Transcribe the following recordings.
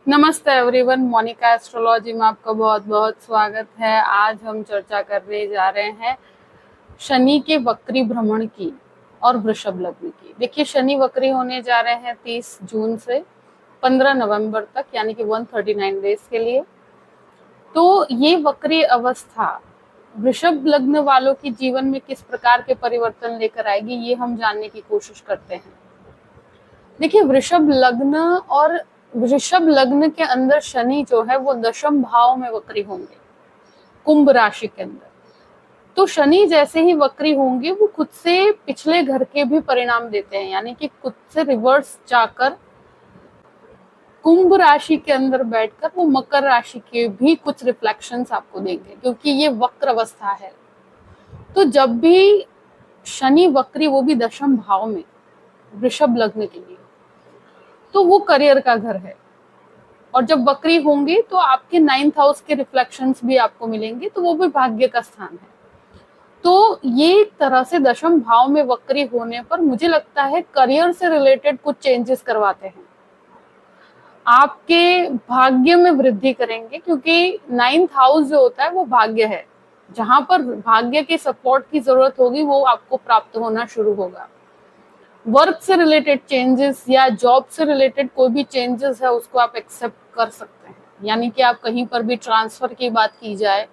नमस्ते everyone, Monika astrology में आपका बहुत बहुत स्वागत है। आज हम चर्चा करने जा रहे हैं शनि के वक्री भ्रमण की और वृषभ लग्न की। देखिए, शनि वक्री होने जा रहे हैं 30 जून से 15 नवंबर तक, यानी कि 139 डेज के लिए। तो ये वक्री अवस्था वृषभ लग्न वालों के जीवन में किस प्रकार के परिवर्तन लेकर आएगी, ये हम जानने की कोशिश करते हैं। देखिए, वृषभ लग्न के अंदर शनि जो है वो दशम भाव में वक्री होंगे, कुंभ राशि के अंदर। तो शनि जैसे ही वक्री होंगे वो खुद से पिछले घर के भी परिणाम देते हैं, यानी कि खुद से रिवर्स जाकर कुंभ राशि के अंदर बैठकर वो मकर राशि के भी कुछ रिफ्लेक्शंस आपको देंगे, क्योंकि ये वक्र अवस्था है। तो जब भी शनि वक्री, वो भी दशम भाव में वृषभ लग्न के लिए, तो वो करियर का घर है। और जब वक्री होंगे तो आपके 9th हाउस के रिफ्लेक्शंस भी आपको मिलेंगे, तो वो भी भाग्य का स्थान है। तो ये एक तरह से दशम भाव में वक्री होने पर मुझे लगता है करियर से रिलेटेड कुछ चेंजेस करवाते हैं, आपके भाग्य में वृद्धि करेंगे, क्योंकि 9th हाउस जो होता है वो भाग्य है। जहां पर भाग्य के सपोर्ट की जरूरत होगी वो आपको प्राप्त होना शुरू होगा। वर्क से रिलेटेड चेंजेस या जॉब से रिलेटेड कोई भी चेंजेस है उसको आप एक्सेप्ट कर सकते हैं, यानी कि आप कहीं पर भी ट्रांसफर की बात की जाए,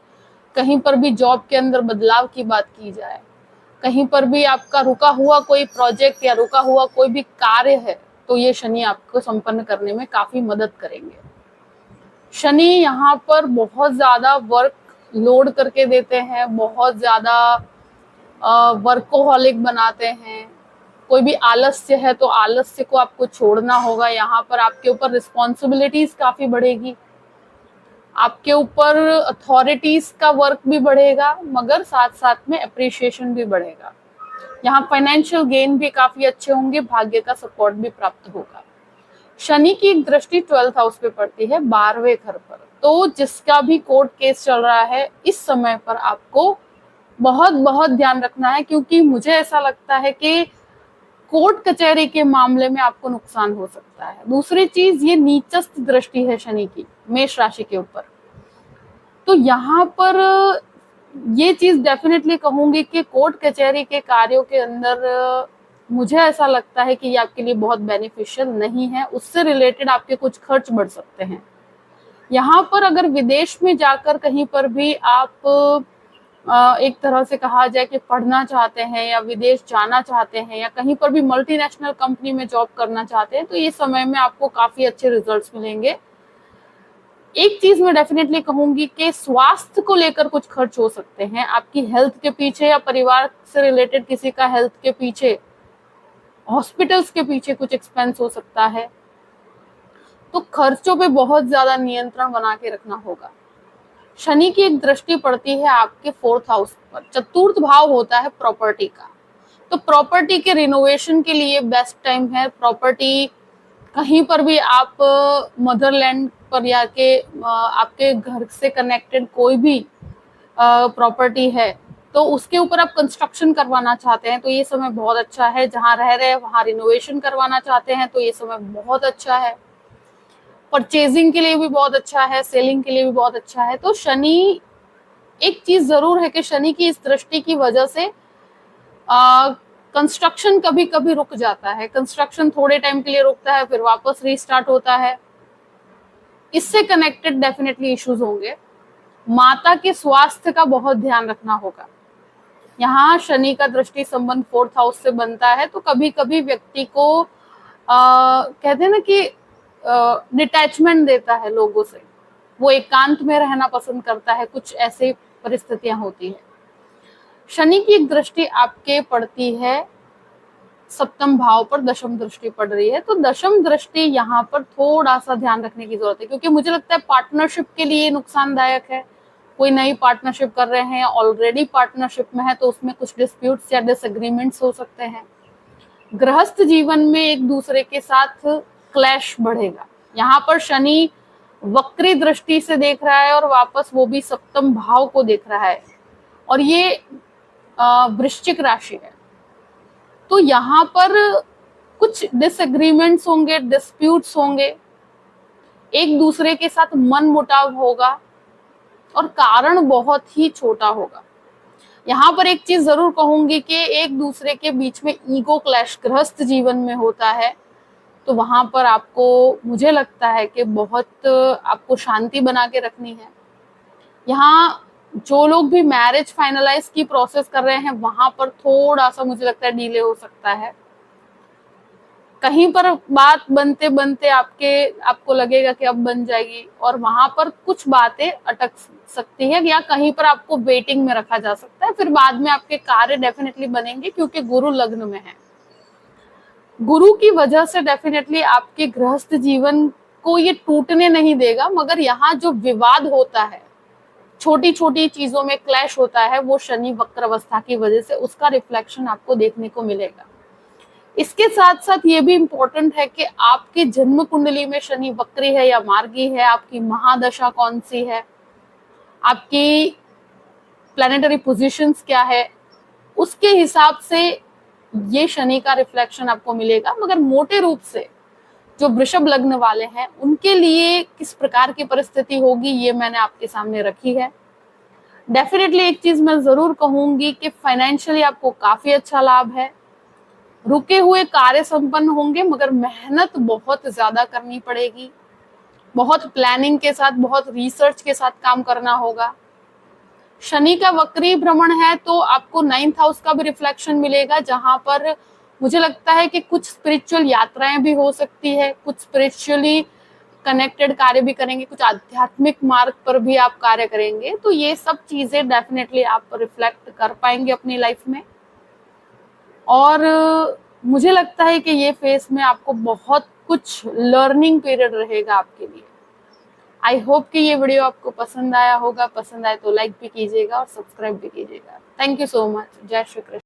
कहीं पर भी जॉब के अंदर बदलाव की बात की जाए, कहीं पर भी आपका रुका हुआ कोई प्रोजेक्ट या रुका हुआ कोई भी कार्य है, तो ये शनि आपको संपन्न करने में काफी मदद करेंगे। शनि यहाँ पर बहुत ज्यादा वर्क लोड करके देते हैं, बहुत ज्यादा वर्कोहॉलिक बनाते हैं। कोई भी आलस्य है तो आलस्य को आपको छोड़ना होगा। यहाँ पर आपके ऊपर रिस्पॉन्सिबिलिटीज काफी बढ़ेगी, आपके ऊपर अथॉरिटीज का वर्क भी बढ़ेगा, मगर साथ साथ में अप्रिशिएशन भी बढ़ेगा। यहाँ फाइनेंशियल गेन भी काफी अच्छे होंगे, भाग्य का सपोर्ट भी प्राप्त होगा। शनि की एक दृष्टि 12th हाउस पे पड़ती है, 12वें घर पर। तो जिसका भी कोर्ट केस चल रहा है इस समय पर आपको बहुत बहुत ध्यान रखना है, क्योंकि मुझे ऐसा लगता है कि कोर्ट कचहरी के मामले में आपको नुकसान हो सकता है। दूसरी चीज, ये नीचस्थ दृष्टि है शनि की मेष राशि के ऊपर। तो यहाँ पर ये चीज डेफिनेटली कहूंगी कि कोर्ट कचहरी के कार्यों के अंदर मुझे ऐसा लगता है कि ये आपके लिए बहुत बेनिफिशियल नहीं है। उससे रिलेटेड आपके कुछ खर्च बढ़ सकते हैं। यहाँ पर अगर विदेश में जाकर कहीं पर भी आप एक तरह से कहा जाए कि पढ़ना चाहते हैं या विदेश जाना चाहते हैं या कहीं पर भी मल्टीनेशनल कंपनी में जॉब करना चाहते हैं, तो ये समय में आपको काफी अच्छे रिजल्ट्स मिलेंगे। एक चीज मैं डेफिनेटली कहूंगी कि स्वास्थ्य को लेकर कुछ खर्च हो सकते हैं, आपकी हेल्थ के पीछे या परिवार से रिलेटेड किसी का हेल्थ के पीछे, हॉस्पिटल्स के पीछे कुछ एक्सपेंस हो सकता है। तो खर्चों पे बहुत ज्यादा नियंत्रण बना के रखना होगा। शनि की एक दृष्टि पड़ती है आपके 4th हाउस पर, चतुर्थ भाव होता है प्रॉपर्टी का। तो प्रॉपर्टी के रिनोवेशन के लिए बेस्ट टाइम है। प्रॉपर्टी कहीं पर भी आप मदरलैंड पर या के आपके घर से कनेक्टेड कोई भी प्रॉपर्टी है तो उसके ऊपर आप कंस्ट्रक्शन करवाना चाहते हैं तो ये समय बहुत अच्छा है। जहां रह रहे हैं वहां रिनोवेशन करवाना चाहते हैं तो ये समय बहुत अच्छा है। परचेजिंग के लिए भी बहुत अच्छा है, सेलिंग के लिए भी बहुत अच्छा है। तो शनि, एक चीज जरूर है कि शनि की इस दृष्टि की वजह से कंस्ट्रक्शन कभी कभी रुक जाता है। कंस्ट्रक्शन थोड़े टाइम के लिए रुकता है, फिर वापस रीस्टार्ट होता है। इससे कनेक्टेड डेफिनेटली इश्यूज होंगे। माता के स्वास्थ्य का बहुत ध्यान रखना होगा। यहाँ शनि का दृष्टि संबंध 4th हाउस से बनता है, तो कभी कभी व्यक्ति को कहते हैं ना कि डिटैचमेंट देता है लोगों से, वो एकांत में रहना पसंद करता है, कुछ ऐसी परिस्थितियां होती है। शनि की एक दृष्टि आपके पड़ती है 7th भाव पर, दशम दृष्टि पड़ रही है। तो दशम दृष्टि यहाँ पर थोड़ा सा ध्यान रखने की जरूरत है, क्योंकि मुझे लगता है पार्टनरशिप के लिए नुकसानदायक है। कोई नई पार्टनरशिप कर रहे हैं, ऑलरेडी पार्टनरशिप में है, तो उसमें कुछ डिस्प्यूट्स या डिसएग्रीमेंट्स हो सकते हैं। गृहस्थ जीवन में एक दूसरे के साथ क्लैश बढ़ेगा। यहाँ पर शनि वक्री दृष्टि से देख रहा है और वापस वो भी 7th भाव को देख रहा है, और ये वृश्चिक राशि है। तो यहाँ पर कुछ डिसएग्रीमेंट्स होंगे, डिस्प्यूट्स होंगे। एक दूसरे के साथ मन मुटाव होगा और कारण बहुत ही छोटा होगा। यहाँ पर एक चीज जरूर कहूंगी कि एक दूसरे के बीच में ईगो क्लैश गृहस्थ जीवन में होता है, तो वहां पर आपको, मुझे लगता है कि बहुत आपको शांति बना के रखनी है। यहाँ जो लोग भी मैरिज फाइनलाइज की प्रोसेस कर रहे हैं, वहां पर थोड़ा सा मुझे लगता है डिले हो सकता है। कहीं पर बात बनते बनते आपको लगेगा कि अब बन जाएगी, और वहां पर कुछ बातें अटक सकती है, या कहीं पर आपको वेटिंग में रखा जा सकता है। फिर बाद में आपके कार्य डेफिनेटली बनेंगे, क्योंकि गुरु लग्न में है। गुरु की वजह से डेफिनेटली आपके गृहस्थ जीवन को ये टूटने नहीं देगा, मगर यहाँ जो विवाद होता है, छोटी छोटी चीजों में क्लैश होता है, वो शनि वक्र अवस्था की वजह से उसका रिफ्लेक्शन आपको देखने को मिलेगा। इसके साथ साथ ये भी इम्पोर्टेंट है कि आपके जन्म कुंडली में शनि वक्री है या मार्गी है, आपकी महादशा कौन सी है, आपकी प्लैनेटरी पोजीशंस क्या है, उसके हिसाब से ये शनि का रिफ्लेक्शन आपको मिलेगा। मगर मोटे रूप से जो वृषभ लग्न वाले हैं, उनके लिए किस प्रकार की परिस्थिति होगी, ये मैंने आपके सामने रखी है। डेफिनेटली एक चीज मैं जरूर कहूंगी कि फाइनेंशियली आपको काफी अच्छा लाभ है, रुके हुए कार्य संपन्न होंगे, मगर मेहनत बहुत ज्यादा करनी पड़ेगी, बहुत प्लानिंग के साथ, बहुत रिसर्च के साथ काम करना होगा। शनि का वक्री भ्रमण है तो आपको 9th हाउस का भी रिफ्लेक्शन मिलेगा, जहां पर मुझे लगता है कि कुछ स्पिरिचुअल यात्राएं भी हो सकती है, कुछ स्पिरिचुअली कनेक्टेड कार्य भी करेंगे, कुछ आध्यात्मिक मार्ग पर भी आप कार्य करेंगे। तो ये सब चीजें डेफिनेटली आप रिफ्लेक्ट कर पाएंगे अपनी लाइफ में। और मुझे लगता है कि ये फेस में आपको बहुत कुछ लर्निंग पीरियड रहेगा आपके लिए। आई होप कि ये वीडियो आपको पसंद आया होगा। पसंद आए तो लाइक भी कीजिएगा और सब्सक्राइब भी कीजिएगा। Thank you so much. जय श्री कृष्ण।